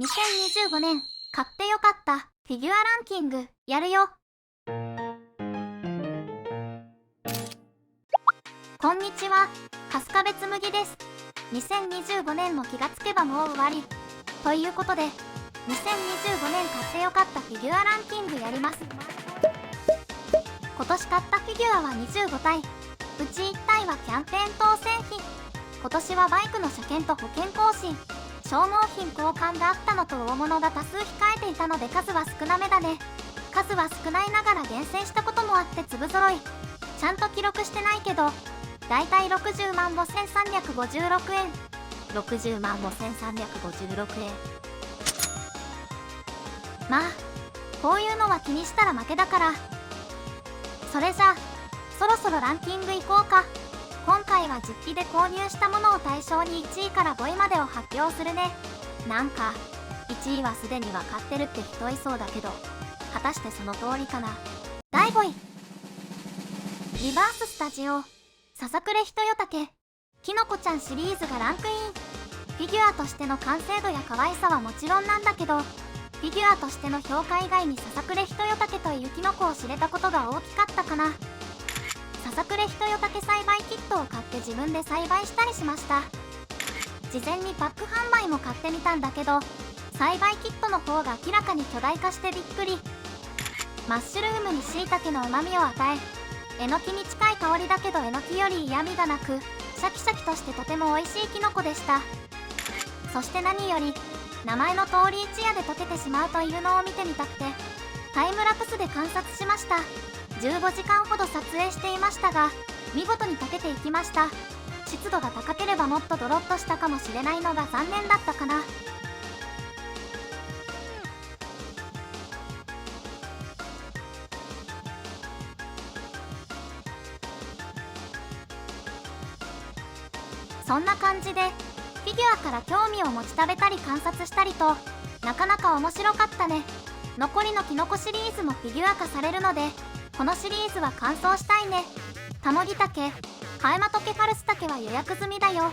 2025年買ってよかったフィギュアランキングやるよ。こんにちは、春日部つむぎです。2025年も気がつけばもう終わりということで、2025年買ってよかったフィギュアランキングやります。今年買ったフィギュアは25体、うち1体はキャンペーン当選費。今年はバイクの車検と保険更新、消耗品交換があったのと大物が多数控えていたので数は少なめだね。数は少ないながら厳選したこともあって粒揃い。ちゃんと記録してないけど、だいたい60万5356円。60万5356円。まあ、こういうのは気にしたら負けだから。それじゃあ、そろそろランキングいこうか。今回は実費で購入したものを対象に1位から5位までを発表するね。なんか、1位はすでに分かってるって人いそうだけど、果たしてその通りかな。第5位。リバーススタジオ、ささくれひとよたけ、きのこちゃんシリーズがランクイン。フィギュアとしての完成度や可愛さはもちろんなんだけど、フィギュアとしての評価以外にささくれひとよたけというきのこを知れたことが大きかったかな。ささくれひとよたけ栽培キットを買って自分で栽培したりしました。事前にパック販売も買ってみたんだけど、栽培キットの方が明らかに巨大化してびっくり。マッシュルームにしいたけのうまみを与え、えのきに近い香りだけどえのきより嫌味がなく、シャキシャキとしてとても美味しいきのこでした。そして何より、名前の通り一夜で溶けてしまうというのを見てみたくて、タイムラプスで観察しました。15時間ほど撮影していましたが、見事に溶けていきました。湿度が高ければもっとドロッとしたかもしれないのが残念だったかな。そんな感じで、フィギュアから興味を持ち食べたり観察したりと、なかなか面白かったね。残りのキノコシリーズもフィギュア化されるので、このシリーズは完走したいね。タモギタケ、カエマトケファルスタケは予約済みだよ。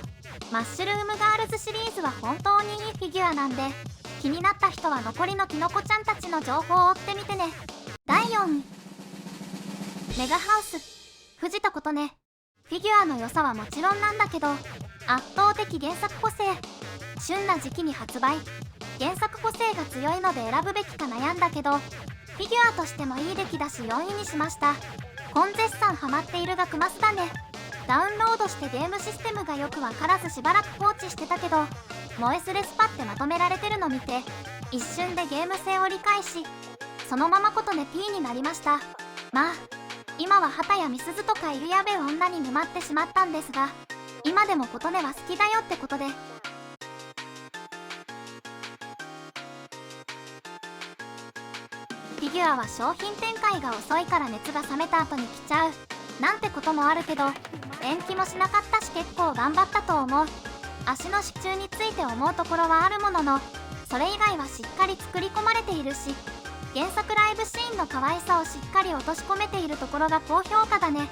マッシュルームガールズシリーズは本当にいいフィギュアなんで、気になった人は残りのキノコちゃんたちの情報を追ってみてね。第4位。メガハウス、藤田琴音。フィギュアの良さはもちろんなんだけど、圧倒的原作個性。旬な時期に発売。原作個性が強いので選ぶべきか悩んだけど、フィギュアとしてもいい出来だし4位にしました。本絶賛ハマっているがクマスだね。ダウンロードしてゲームシステムがよくわからずしばらく放置してたけど、モエスレスパってまとめられてるの見て、一瞬でゲーム性を理解し、そのままことね P になりました。まあ、今は畑やみすずとかいるやべえ女に沼ってしまったんですが、今でも琴音は好きだよってことで。フィギュアは商品展開が遅いから熱が冷めた後に来ちゃうなんてこともあるけど、延期もしなかったし結構頑張ったと思う。足の支柱について思うところはあるものの、それ以外はしっかり作り込まれているし、原作ライブシーンの可愛さをしっかり落とし込めているところが高評価だね。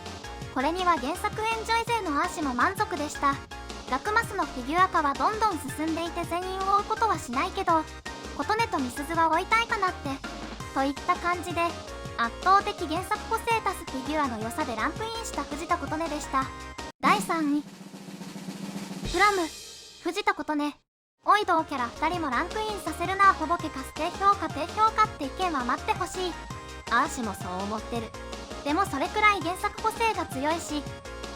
これには原作エンジョイ勢のアーシも満足でした。ラクマスのフィギュア化はどんどん進んでいて全員を追うことはしないけど、琴音とみすずは追いたいかなってといった感じで、圧倒的原作個性足すフィギュアの良さでランクインした藤田琴音でした。第3位。プラム、藤田琴音。おい同キャラ2人もランクインさせるな。ほぼけかす低評価低評価って意見は待ってほしい。アーシもそう思ってる。でもそれくらい原作個性が強いし、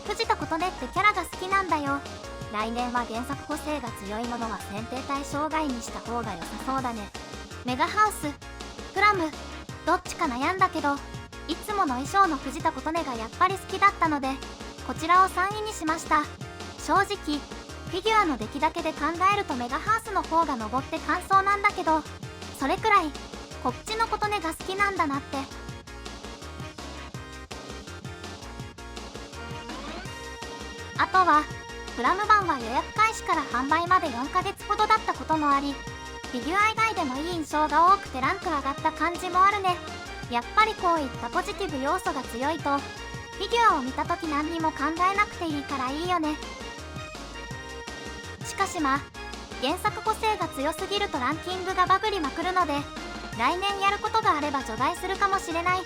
藤田琴音ってキャラが好きなんだよ。来年は原作個性が強いものは選定対象外にした方が良さそうだね。メガハウス、プラム、どっちか悩んだけど、いつもの衣装の藤田琴音がやっぱり好きだったので、こちらを3位にしました。正直、フィギュアの出来だけで考えるとメガハウスの方が上って感想なんだけど、それくらい、こっちの琴音が好きなんだなって。あとは、プラム版は予約開始から販売まで4ヶ月ほどだったこともあり、フィギュア以外でもいい印象が多くてランク上がった感じもあるね。やっぱりこういったポジティブ要素が強いと、フィギュアを見た時何にも考えなくていいからいいよね。しかしまあ、原作個性が強すぎるとランキングがバグりまくるので、来年やることがあれば除外するかもしれない。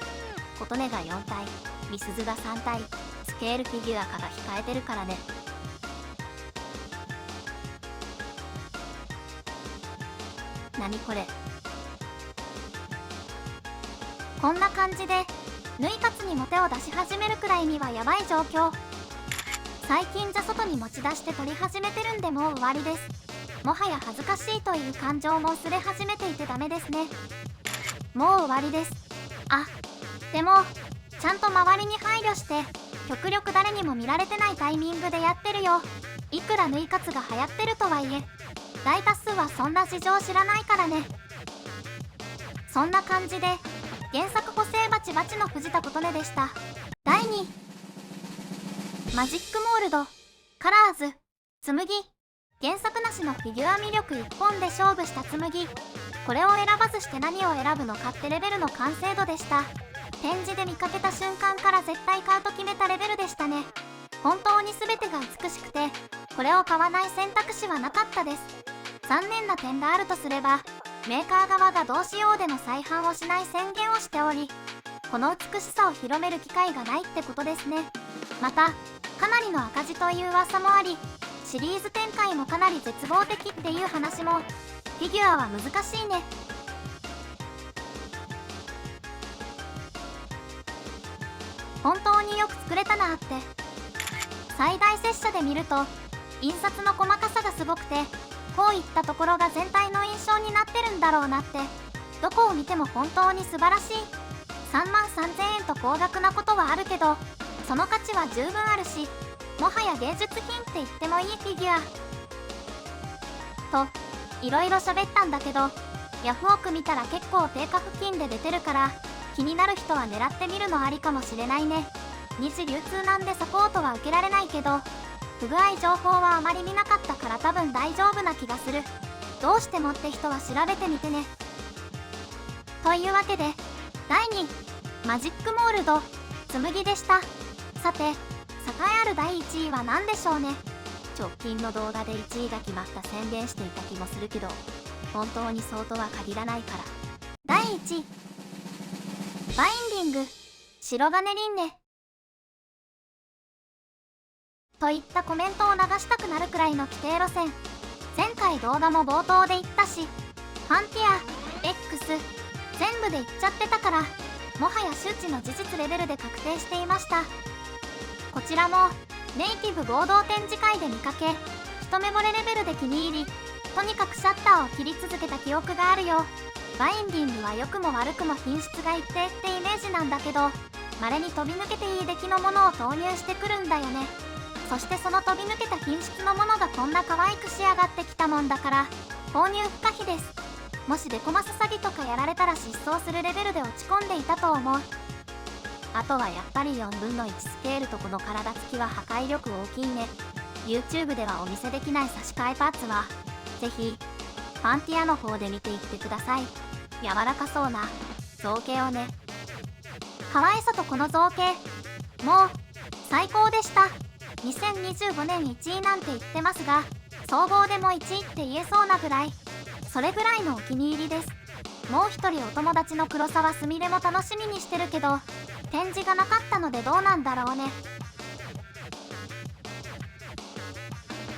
琴音が4体、みすずが3体、スケールフィギュア化が控えてるからね。何これ。こんな感じで縫い活にも手を出し始めるくらいにはやばい状況。最近じゃ外に持ち出して撮り始めてるんでもう終わりです。もはや恥ずかしいという感情も薄れ始めていてダメですね。もう終わりです。あ、でもちゃんと周りに配慮して極力誰にも見られてないタイミングでやってるよ。いくら縫い活が流行ってるとはいえ、大多数はそんな事情知らないからね。そんな感じで原作個性バチバチの藤田琴音でした。第2位、マジックモールドカラーズ紬。原作なしのフィギュア魅力一本で勝負した紬。これを選ばずして何を選ぶのかってレベルの完成度でした。展示で見かけた瞬間から絶対買うと決めたレベルでしたね。本当に全てが美しくて、これを買わない選択肢はなかったです。残念な点があるとすれば、メーカー側が同仕様での再販をしない宣言をしており、この美しさを広める機会がないってことですね。またかなりの赤字という噂もあり、シリーズ展開もかなり絶望的っていう話も。フィギュアは難しいね。本当によく作れたなって。最大拙者で見ると印刷の細かさがすごくて、こういったところが全体の印象になってるんだろうなって。どこを見ても本当に素晴らしい。3万3000円と高額なことはあるけど、その価値は十分あるし、もはや芸術品って言ってもいいフィギュアといろいろ喋ったんだけど、ヤフオク見たら結構低価付近で出てるから、気になる人は狙ってみるのありかもしれないね。二次流通なんでサポートは受けられないけど、不具合情報はあまり見なかったから多分大丈夫な気がする。どうしてもって人は調べてみてね。というわけで第2位、マジックモールド紬でした。さて栄えある第1位は何でしょうね。直近の動画で1位が決まった宣言していた気もするけど、本当にそうとは限らないから。第1位、バインディング白金輪廻といったコメントを流したくなるくらいの規定路線。前回動画も冒頭で言ったし、ファンティア X 全部で言っちゃってたから、もはや周知の事実レベルで確定していました。こちらもネイティブ合同展示会で見かけ、一目惚れレベルで気に入り、とにかくシャッターを切り続けた記憶があるよ。バインディングは良くも悪くも品質が一定ってイメージなんだけど、稀に飛び抜けていい出来のものを投入してくるんだよね。そしてその飛び抜けた品質のものがこんな可愛く仕上がってきたもんだから、購入不可避です。もしデコマス詐欺とかやられたら失踪するレベルで落ち込んでいたと思う。あとはやっぱり4分の1スケールとこの体つきは破壊力大きいね。 YouTube ではお見せできない差し替えパーツはぜひファンティアの方で見ていってください。柔らかそうな造形をね。可愛さとこの造形もう最高でした。2025年1位なんて言ってますが、総合でも1位って言えそうなぐらい、それぐらいのお気に入りです。もう一人お友達の黒沢すみれも楽しみにしてるけど、展示がなかったのでどうなんだろうね。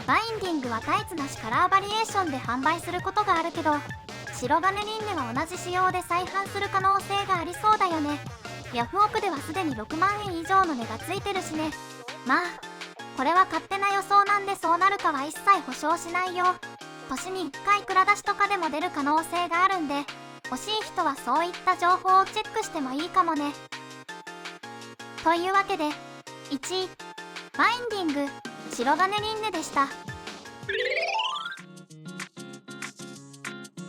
バインディングはタイツなしカラーバリエーションで販売することがあるけど、白金輪廻は同じ仕様で再販する可能性がありそうだよね。ヤフオクではすでに6万円以上の値がついてるしね。まあこれは勝手な予想なんで、そうなるかは一切保証しないよ。年に1回蔵出しとかでも出る可能性があるんで、欲しい人はそういった情報をチェックしてもいいかもね。というわけで1位、バインディング白金輪廻でした。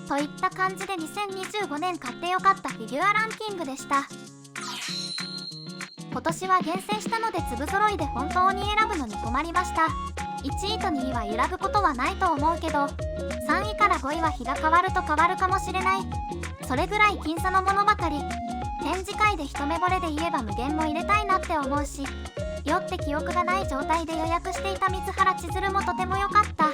といった感じで2025年買ってよかったフィギュアランキングでした。今年は厳選したので粒揃いで本当に選ぶのに困りました。1位と2位は揺らぐことはないと思うけど、3位から5位は日が変わると変わるかもしれない。それぐらい僅差のものばかり。展示会で一目惚れで言えば無限も入れたいなって思うし、酔って記憶がない状態で予約していた水原千鶴もとても良かった。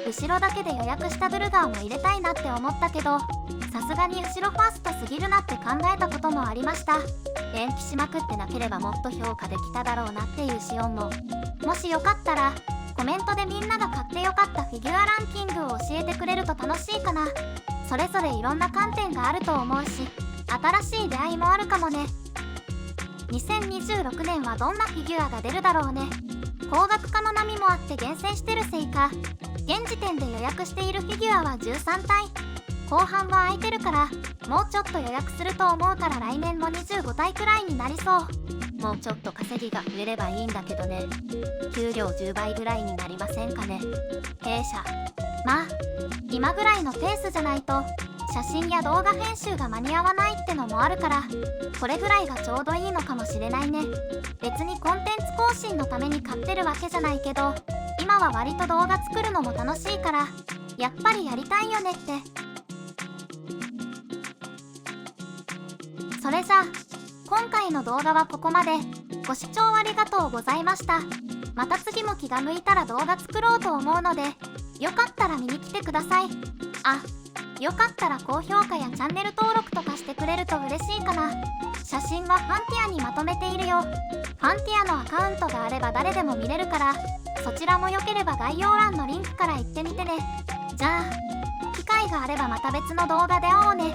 後ろだけで予約したブルガーも入れたいなって思ったけど、さすがに後ろファーストすぎるなって考えたこともありました。延期しまくってなければもっと評価できただろうなっていうシオンも、もしよかったらコメントでみんなが買ってよかったフィギュアランキングを教えてくれると楽しいかな。それぞれいろんな観点があると思うし、新しい出会いもあるかもね。2026年はどんなフィギュアが出るだろうね。高額化の波もあって厳選してるせいか、現時点で予約しているフィギュアは13体。後半は空いてるからもうちょっと予約すると思うから、来年も25体くらいになりそう。もうちょっと稼ぎが増えればいいんだけどね。給料10倍ぐらいになりませんかね、弊社。まあ今ぐらいのペースじゃないと写真や動画編集が間に合わないってのもあるから、これぐらいがちょうどいいのかもしれないね。別にコンテンツ更新のために買ってるわけじゃないけど、今は割と動画作るのも楽しいからやっぱりやりたいよねって。それじゃあ今回の動画はここまで。ご視聴ありがとうございました。また次も気が向いたら動画作ろうと思うので、よかったら見に来てください。あ、よかったら高評価やチャンネル登録とかしてくれると嬉しいかな。写真はファンティアにまとめているよ。ファンティアのアカウントがあれば誰でも見れるから、そちらもよければ概要欄のリンクから行ってみてね。じゃあ機会があればまた別の動画で会おうね。